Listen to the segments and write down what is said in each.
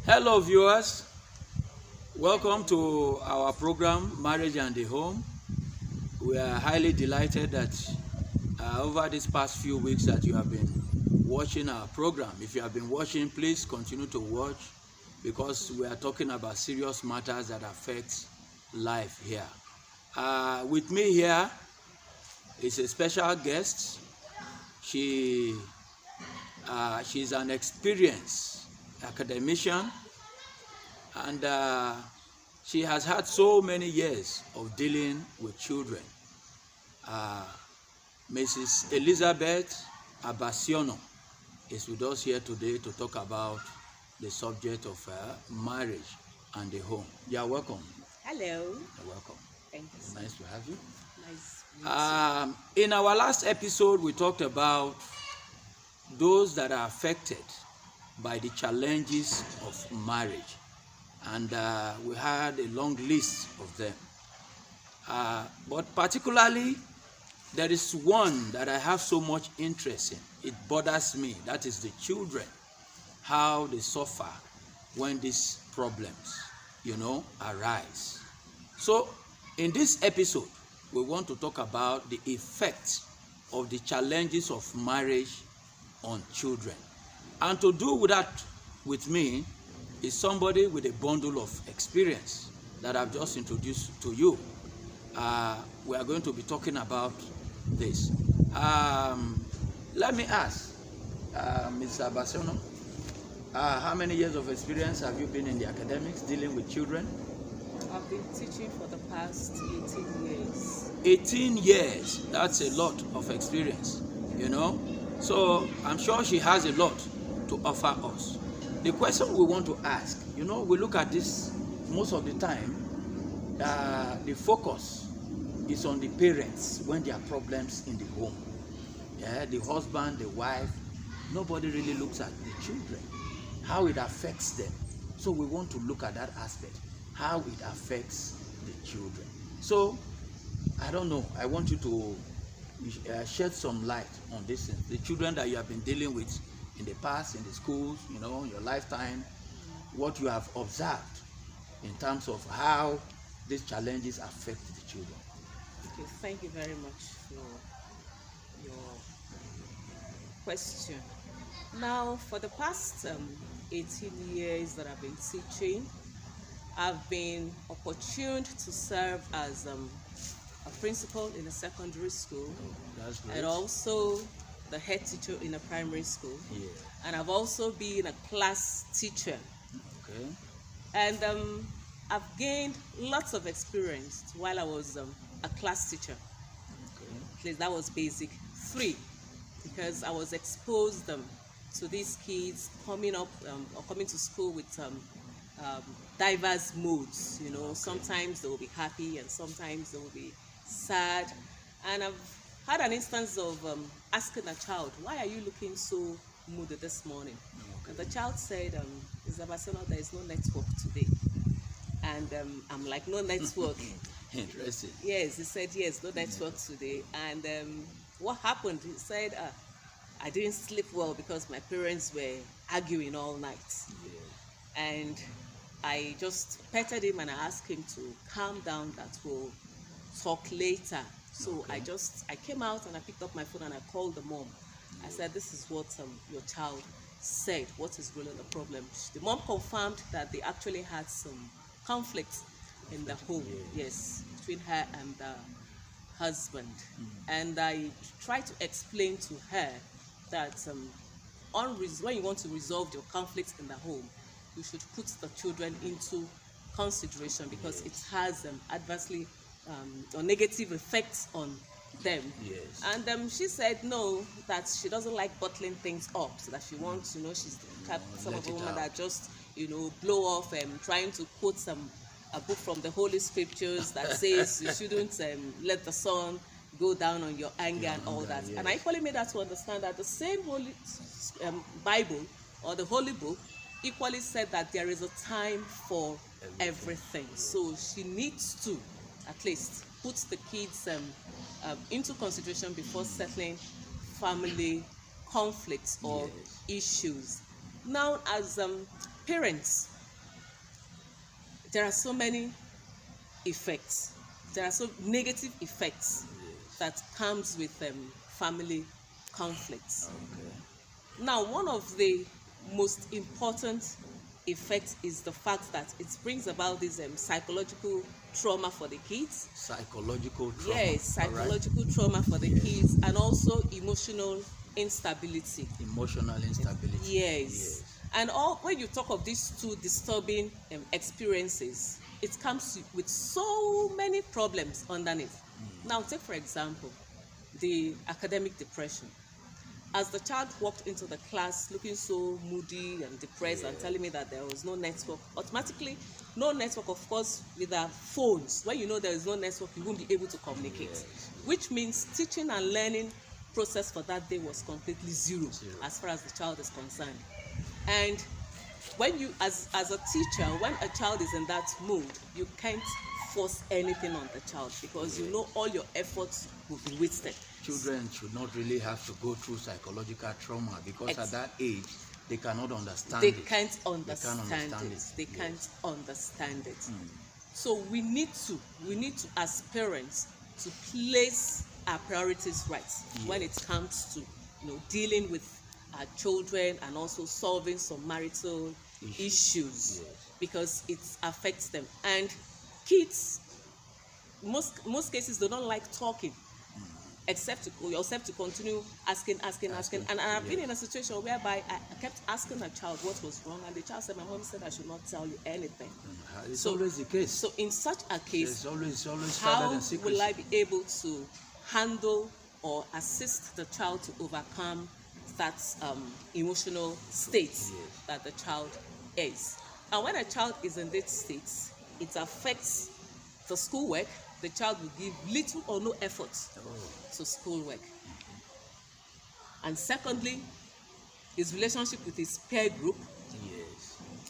Hello, viewers. Welcome to our program, Marriage and the Home. We are highly delighted that over these past few weeks that you have been watching our program. If you have been watching, please continue to watch because we are talking about serious matters that affect life here. With me here is a special guest. She's an experienced academician, and she has had so many years of dealing with children. Mrs. Elizabeth Abasiono is with us here today to talk about the subject of marriage and the home. You are welcome. Hello. You're welcome. Thank you. Nice to have you. Nice. In our last episode, we talked about those that are affected by the challenges of marriage, and we had a long list of them. But particularly, there is one that I have so much interest in. It bothers me. That is the children, how they suffer when these problems, arise. So, in this episode, we want to talk about the effect of the challenges of marriage on children. And to do with that with me is somebody with a bundle of experience that I've just introduced to you. We are going to be talking about this. Let me ask, Ms. Abasiono, how many years of experience have you been in the academics dealing with children? I've been teaching for the past 18 years. 18 years, that's a lot of experience, So I'm sure she has a lot to offer us. The question we want to ask, we look at this most of the time, the focus is on the parents when there are problems in the home. Yeah, the husband, the wife, nobody really looks at the children, how it affects them. So we want to look at that aspect, how it affects the children. So, I don't know, I want you to shed some light on this, the children that you have been dealing with in the past, in the schools, your lifetime, what you have observed in terms of how these challenges affect the children. Okay, thank you very much for your question. Now, for the past 18 years that I've been teaching, I've been opportuned to serve as a principal in a secondary school, That's great. and also the head teacher in a primary school. Yeah. And I've also been a class teacher. Okay. And I've gained lots of experience while I was a class teacher. Okay. At least that was basic 3, because I was exposed to these kids coming up or coming to school with diverse moods. Okay. Sometimes they will be happy and sometimes they will be sad. And I've had an instance of asking a child, "Why are you looking so moody this morning?" Okay. And the child said, "Ms. Abasiono, there is no network today." And I'm like, "No network?" Interesting. Yes, he said, "Yes, no network today." And what happened? He said, "I didn't sleep well because my parents were arguing all night." Yeah. And I just petted him and I asked him to calm down, that we'll talk later. So Okay. I came out and I picked up my phone and I called the mom. I said, "This is what your child said. What is really the problem?" The mom confirmed that they actually had some conflict in the home, yes, between her and the husband. And I tried to explain to her that when you want to resolve your conflicts in the home, you should put the children into consideration, because it has adversely or negative effects on them. Yes. And she said no, that she doesn't like bottling things up, so that she wants, she's the type some of the women that just blow off trying to quote a book from the Holy Scriptures that says you shouldn't let the sun go down on your anger and all that. Yes. And I equally made her to understand that the same Holy Bible or the Holy Book equally said that there is a time for everything. So she needs to at least put the kids into consideration before settling family conflicts or issues. Now, as parents, there are so many effects. There are so negative effects that comes with family conflicts. Okay. Now, one of the most important effects is the fact that it brings about this psychological trauma for the kids. Psychological trauma. Yes, All right. psychological trauma for the kids, and also emotional instability. Emotional instability. Yes. And all when you talk of these two disturbing experiences, it comes with so many problems underneath. Now, take for example the academic depression. As the child walked into the class looking so moody and depressed and telling me that there was no network, automatically, no network, of course, with our phones. When you know there is no network, you won't be able to communicate, which means teaching and learning process for that day was completely zero as far as the child is concerned. And when you, as a teacher, when a child is in that mood, you can't force anything on the child because you know all your efforts will be wasted. Children should not really have to go through psychological trauma because at that age they cannot understand They it. can't understand it. They Yes. can't understand it. So we need to as parents to place our priorities right when it comes to dealing with our children and also solving some marital issues because it affects them. And kids, most cases, they don't like talking except to continue asking. And I've been in a situation whereby I kept asking a child what was wrong, and the child said, "My mom said I should not tell you anything." It's always the case. So in such a case, It's always how and secrecy. will I be able to handle or assist the child to overcome that emotional state that the child is? And when a child is in that state, it affects the schoolwork. The child will give little or no effort to schoolwork. And secondly, his relationship with his peer group,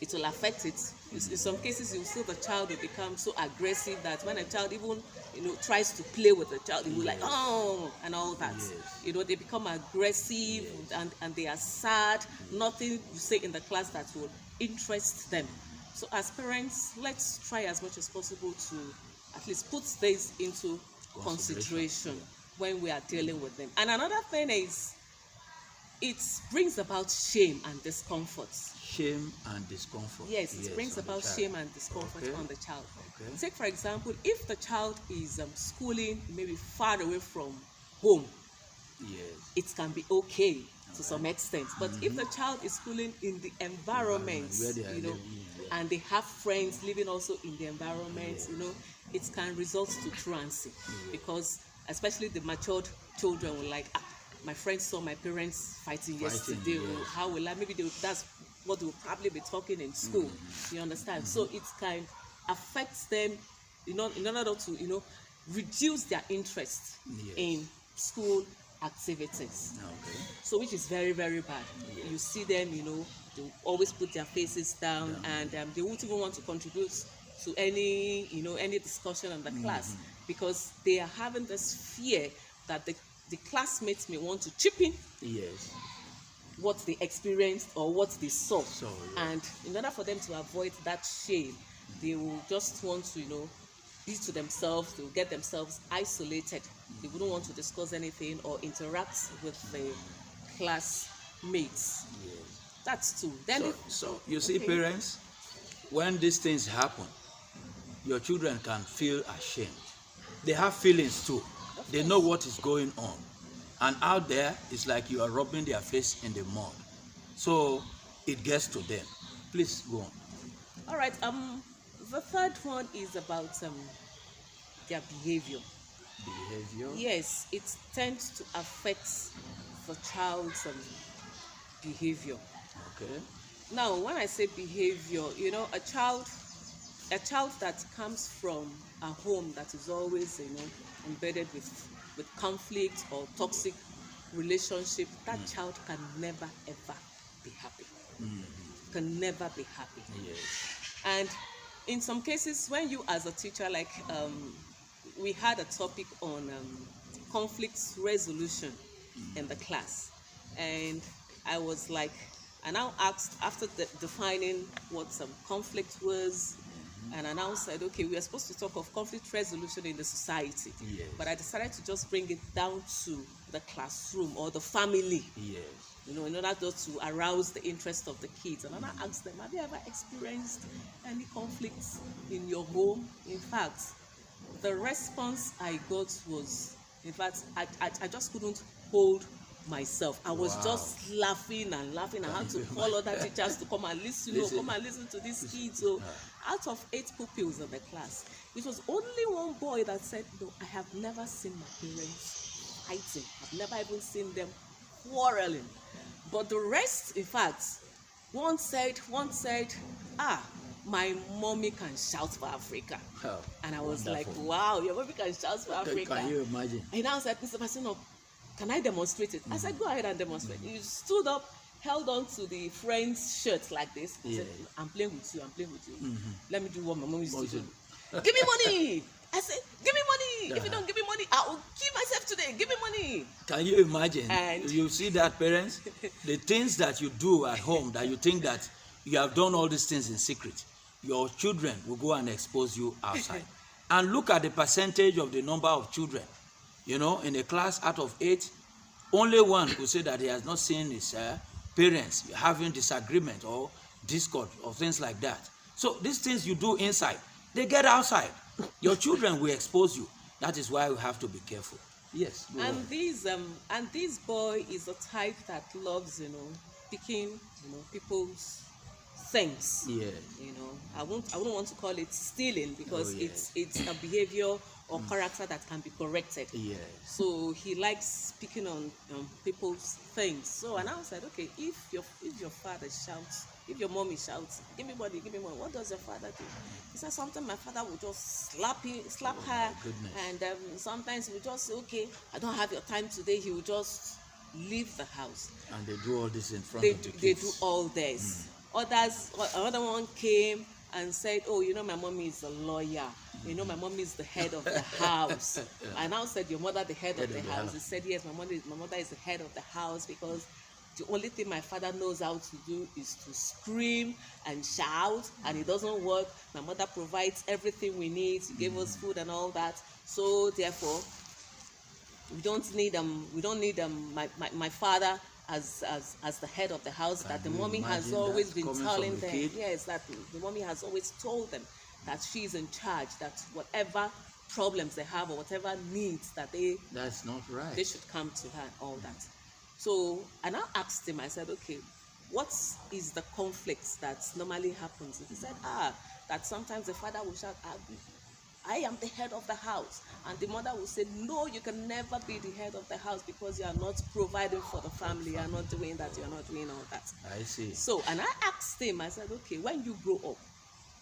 it will affect it. In some cases, you see the child will become so aggressive that when a child even tries to play with the child, he will like and all that. They become aggressive and they are sad. Nothing you say in the class that will interest them. So as parents, let's try as much as possible to at least put this into consideration when we are dealing with them. And another thing is, it brings about shame and discomfort. Shame and discomfort. Yes, it brings about shame and discomfort on the child. Take, for example, if the child is schooling maybe far away from home, it can be okay to some extent. But if the child is schooling in the environment, where they are living, and they have friends living also in the environment, it can result to truancy because especially the matured children will like, my friends saw my parents fighting yesterday. How will I? Maybe that's what they will probably be talking in school. You understand? So it can affect them, in order to reduce their interest in school activities. So which is very, very bad. You see them, they always put their faces down, and they won't even want to contribute to any discussion in the class because they are having this fear that the classmates may want to chip in what they experienced or what they saw. And in order for them to avoid that shame, they will just want to be to themselves. They will get themselves isolated. They wouldn't want to discuss anything or interact with the classmates. That's two. Then so you see, parents, when these things happen, your children can feel ashamed. They have feelings too. They know what is going on. And out there, it's like you are rubbing their face in the mud. So it gets to them. Please go on. All right. The third one is about their behavior. Behavior? Yes, it tends to affect the child's behavior. Okay. Now, when I say behavior, a child that comes from a home that is always, embedded with conflict or toxic relationship, that child can never ever be happy. Can never be happy. And in some cases, when you as a teacher, like we had a topic on conflict resolution in the class, and I now asked, after defining what some conflict was, And I now said, okay, we are supposed to talk of conflict resolution in the society. Yes. But I decided to just bring it down to the classroom or the family, Yes. you know, in order just to arouse the interest of the kids. And then I asked them, have you ever experienced any conflicts in your home? In fact, the response I got was, in fact, I just couldn't hold myself. I was Wow. just laughing and laughing. I had to call other teachers to come and listen, come and listen to these kids. So out of 8 pupils in the class, it was only one boy that said, no, I have never seen my parents fighting. I've never even seen them quarreling. But the rest, in fact, one said, my mommy can shout for Africa. Oh, And I was wonderful. like, wow, your mommy can shout for Africa. Can you imagine? And now said, Mr. Pasino, can I demonstrate it? I said, go ahead and demonstrate. He stood up, held on to the friend's shirt like this. He said, Yeah. I'm playing with you. Let me do what my mom used to Also- do. Give me money. I said, give me money. If you don't give me money, I will kill myself today. Give me money. Can you imagine? And- You see that, parents? The things that you do at home that you think that you have done all these things in secret, your children will go and expose you outside. And look at the percentage of the number of children. You know, in a class out of 8, only one could say that he has not seen his parents having disagreement or discord or things like that. So these things you do inside, they get outside. Your children will expose you. That is why we have to be careful. Yes. go on. And this boy is a type that loves, picking, people's things. Yes. I wouldn't want to call it stealing because Oh, yes. it's a behavior or character that can be corrected. Yes. So he likes picking on people's things. So and I said, okay, if your father shouts, if your mommy shouts, give me money, what does your father do? He said sometimes my father would just slap her, goodness. and sometimes he would just say, okay, I don't have your time today. He would just leave the house. And they do all this in front They of the kids. they do all this. Another one came and said, oh, my mommy is a lawyer. My mommy is the head of the house. I now said, your mother the head of the house. He said, yes, my mother is the head of the house because the only thing my father knows how to do is to scream and shout, and it doesn't work. My mother provides everything we need. She gave us food and all that. So therefore, we don't need my father as the head of the house. Can That the you mommy has imagine always that been coming telling from a them. kid? Yes, that the mommy has always told them that she's in charge. That whatever problems they have or whatever needs that they That's not right. should come to her and all that. So and I asked him. I said, okay, what is the conflict that normally happens? He said, that sometimes the father will shout, I am the head of the house. And the mother will say, no, you can never be the head of the house because you are not providing for the family. You are not doing that. You are not doing all that. I see. So, and I asked him, I said, okay, when you grow up,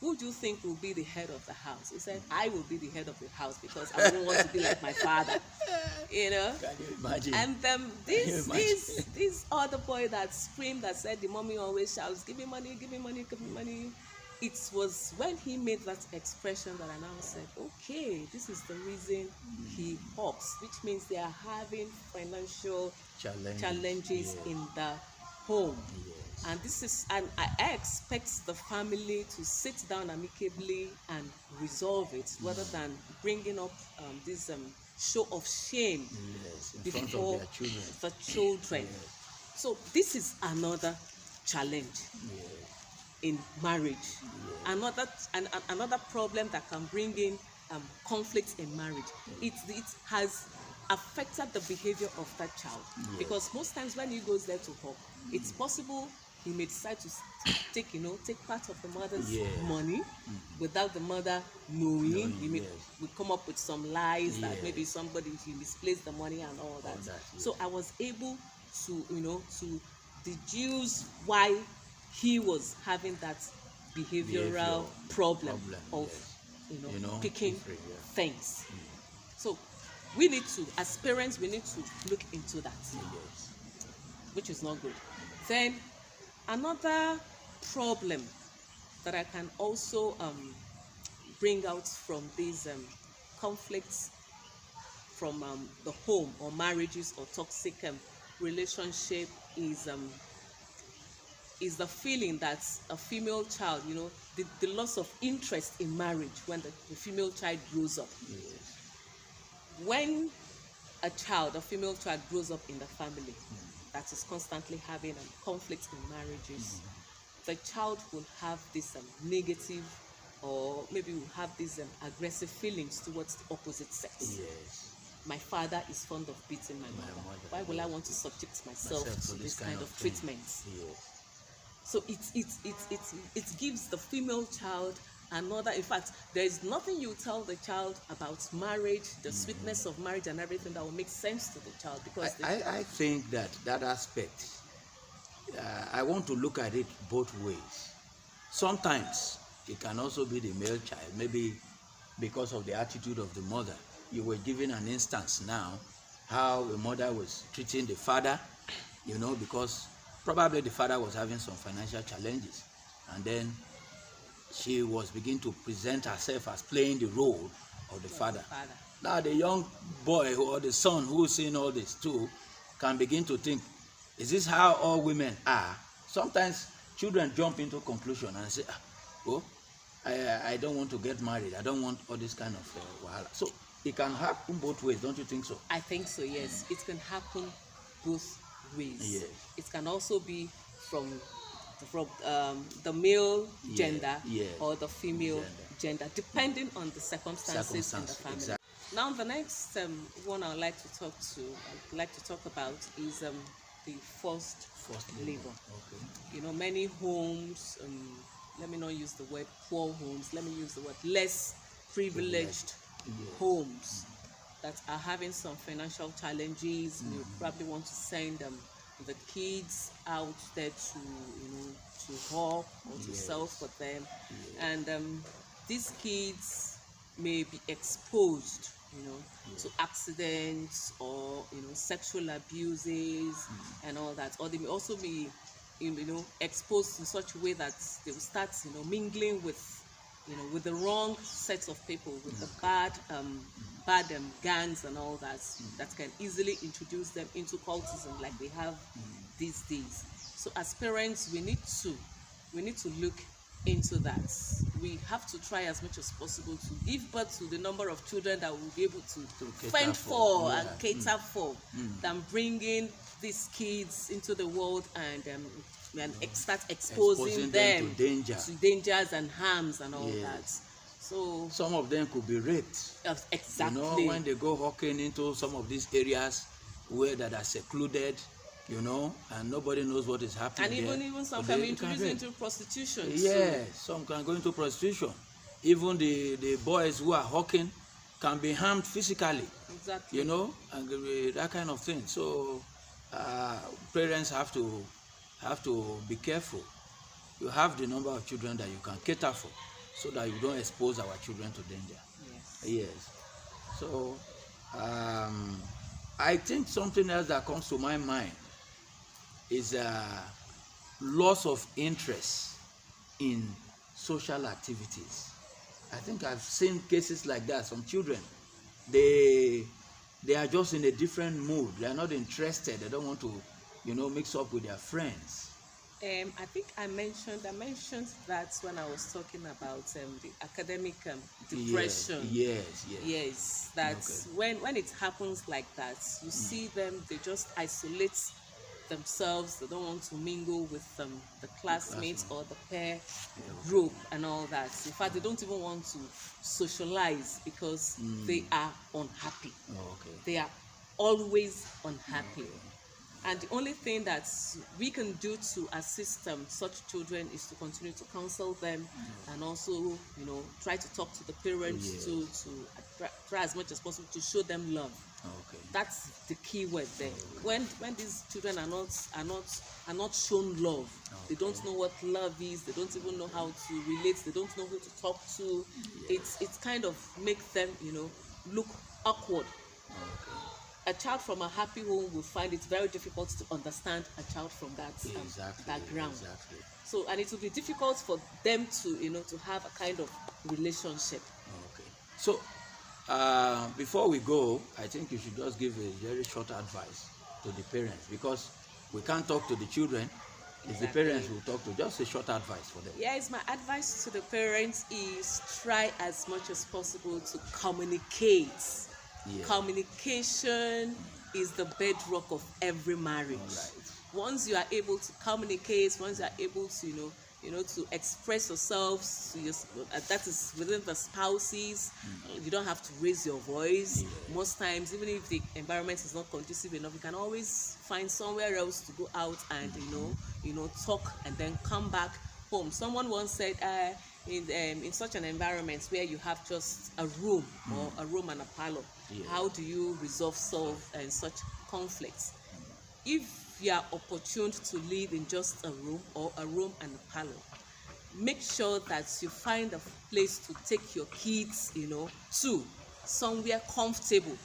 who do you think will be the head of the house? He said, I will be the head of the house because I don't want to be like my father. Can you imagine? And you imagine? this other boy that screamed, that said the mommy always shouts, give me money, give me money, give me money. It was when he made that expression that I now said, okay, this is the reason he hops, which means they are having financial challenges Yes. in the home. Yes. And I expect the family to sit down amicably and resolve it rather than bringing up this show of shame Yes. In front before of their children. the children. Yes. So this is another challenge Yes. in marriage. Another problem that can bring in conflict in marriage. It has affected the behavior of that child. Yes. Because most times when he goes there to help, it's possible he may decide to take part of the mother's Yes. money without the mother knowing. He may Yes. will come up with some lies that Yes. maybe he misplaced the money and all that. that, yes. So I was able to deduce why he was having that behavioral problem of yes. picking Different, yeah. things. So we need to, as parents, we need to look into that, Yes. which is not good. Then another problem that I can also bring out from these conflicts from the home or marriages or toxic relationship is the feeling that a female child, the loss of interest in marriage when the female child grows up. Yes. When a female child grows up in the family that is constantly having conflict in marriages, the child will have this negative, or maybe will have these aggressive feelings towards the opposite sex. Yes. My father is fond of beating my mother. Why will I want to subject myself to this kind of treatment? Yes. So it gives the female child another. In fact, there is nothing you tell the child about marriage, the sweetness of marriage, and everything that will make sense to the child, because I think that aspect, I want to look at it both ways. Sometimes it can also be the male child, maybe because of the attitude of the mother. You were giving an instance now how a mother was treating the father, because probably the father was having some financial challenges, and then she was beginning to present herself as playing the role of the father. Now the young boy or the son who is seeing all this too can begin to think, is this how all women are? Sometimes children jump into conclusion and say, I don't want to get married. I don't want all this kind of wahala. So it can happen both ways, don't you think so? I think so, yes. It can happen both ways. Yes. It can also be from the male gender, or the female gender, depending on the circumstances in the family. Exactly. Now, the next one I'd like to talk about is the forced labor. Okay. Many homes, let me not use the word poor homes, let me use the word less privileged homes that are having some financial challenges. You probably want to send the kids out there to hawk or to sell for them, and these kids may be exposed to accidents, or sexual abuses and all that, or they may also be exposed in such a way that they will start mingling with the wrong sets of people, with the bad gangs and all that, that can easily introduce them into cultism like we have these days. So as parents, we need to look into that. We have to try as much as possible to give birth to the number of children that we'll be able to fend for and cater for, than bringing these kids into the world and start exposing them to dangers and harms and all that. So some of them could be raped. Exactly. When they go hawking into some of these areas where that are secluded, and nobody knows what is happening. And even some can be introduced into prostitution. Yes, some can go into prostitution. Even the boys who are hawking can be harmed physically. Exactly. And that kind of thing. So parents have to be careful. You have the number of children that you can cater for, so that you don't expose our children to danger. Yes. So I think something else that comes to my mind is loss of interest in social activities. I think I've seen cases like that. Some children, they are just in a different mood. They are not interested. They don't want to, mix up with their friends. I think I mentioned that when I was talking about the academic depression. Yes. That's when it happens like that, you see them, they just isolate themselves. They don't want to mingle with the classmates or the peer group and all that. In fact, they don't even want to socialize because they are unhappy. They are always unhappy. And the only thing that we can do to assist such children is to continue to counsel them, and also, try to talk to the parents to try as much as possible to show them love. That's the key word there. When these children are not shown love, they don't know what love is. They don't even know how to relate. They don't know who to talk to. It's kind of makes them look awkward. A child from a happy home will find it very difficult to understand a child from that background. So, and it will be difficult for them to to have a kind of relationship. So before we go, I think you should just give a very short advice to the parents, because we can't talk to the children, It's the parents who talk to. Just a short advice for them. Yes, my advice to the parents is try as much as possible to communicate. Yeah. Communication is the bedrock of every marriage. Right. Once you are able to communicate, once you are able to, to express yourselves, that is within the spouses. You don't have to raise your voice. Yeah. Most times, even if the environment is not conducive enough, you can always find somewhere else to go out and talk and then come back home. Someone once said, in such an environment where you have just a room or a room and a parlor, Yeah. how do you solve such conflicts? If you are opportune to live in just a room or a room and a parlor, make sure that you find a place to take your kids, to somewhere comfortable.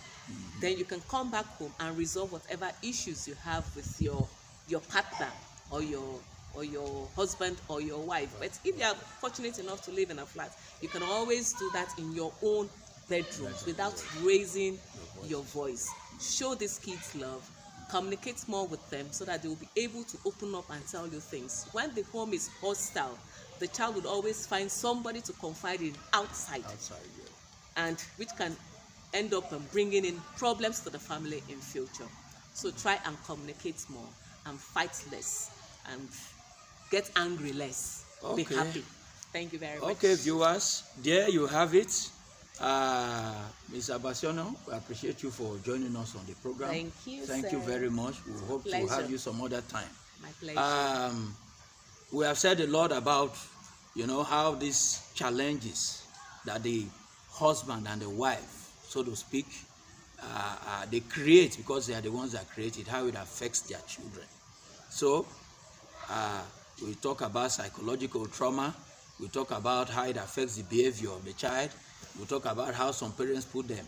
Then you can come back home and resolve whatever issues you have with your partner or your husband or your wife. But if you are fortunate enough to live in a flat, you can always do that in your own bedrooms without raising your voice. Show these kids love. Communicate more with them so that they will be able to open up and tell you things. When the home is hostile, the child would always find somebody to confide in outside, Yeah. and which can end up bringing in problems to the family in future. So try and communicate more and fight less and get angry less. Be Okay. happy. Thank you very much. Okay, viewers, there you have it. Ms. Abasiono, we appreciate you for joining us on the program. Thank you, Thank you sir. very much. We hope to Pleasure. have you some other time. My pleasure. We have said a lot about, how these challenges that the husband and the wife, so to speak, they create, because they are the ones that create it, how it affects their children. So, we talk about psychological trauma. We talk about how it affects the behavior of the child. We talk about how some parents put them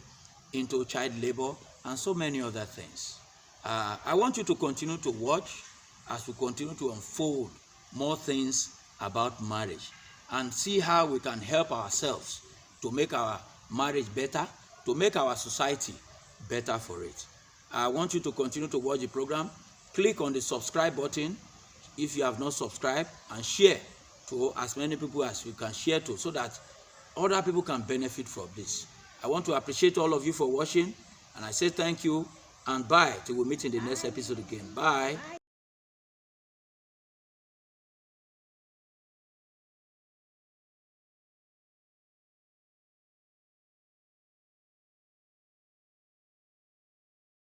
into child labor and so many other things. I want you to continue to watch as we continue to unfold more things about marriage and see how we can help ourselves to make our marriage better, to make our society better for it. I want you to continue to watch the program. Click on the subscribe button if you have not subscribed, and share to as many people as you can share to, so that other people can benefit from this. I want to appreciate all of you for watching, and I say thank you and bye till we meet in the next episode again. Bye.